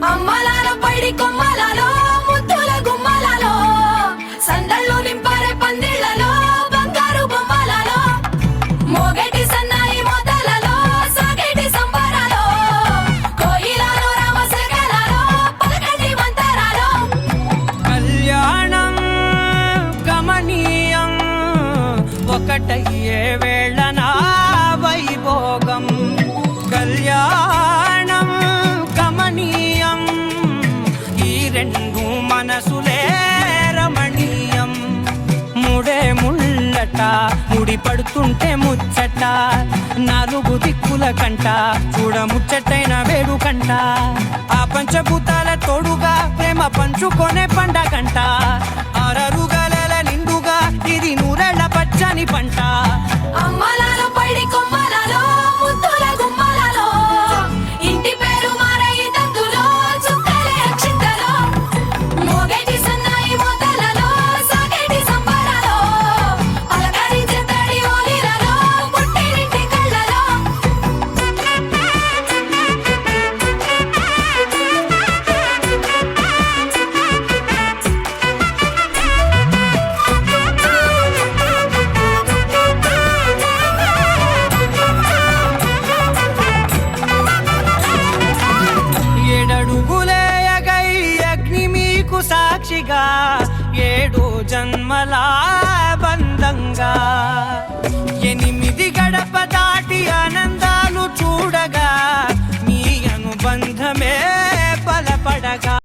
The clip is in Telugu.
అమ్మలాలో పైడి కొమ్మలలో ముద్దుల గుమ్మలలో సందళ్ళు నింపారే పందిళ్లలో బంగారు బొమ్మలలో మోగేటి సన్నాయి మోతలలో సాగేటి సంబరాలో కోయిలలో రామసగలలో పలకటి మంతరాలో కళ్యాణం గమనీయం ఒకటయ్యే వేళ నా వైభోగం కళ్యాణం గమనీయం ఈ రెండు మనసులే రమణీయం ముడే ముళ్ళట ముడి పడుతుంటే ముచ్చట నాలుగు దిక్కుల కంట చూడ ముచ్చటైన వేడుకంట ఆ పంచభూతాల తోడుగా ప్రేమ పంచుకొనే పండగంట ఆరరుగల నిండుగా ఇది నూరెళ్ళ పచ్చని పంట అమ్మలాలో పైడి కొమ్మలలో ముద్దుల గుమ్మలలో ఇంటి పేరు మారయి తందులో చుక్కలే అక్షింతలో మోగేటి సన్నాయి మోతలలో సాగేటి సంబరాలో పలకరించే తడి ఓలిలలో పుట్టినింటి కళ్ళలో ఏడడుగులేయగై అగ్ని మీకు సాక్షిగా ఏడు జన్మల బంధంగా ఎనిమిది గడప దాటి ఆనందాలు చూడగా మీ అనుబంధం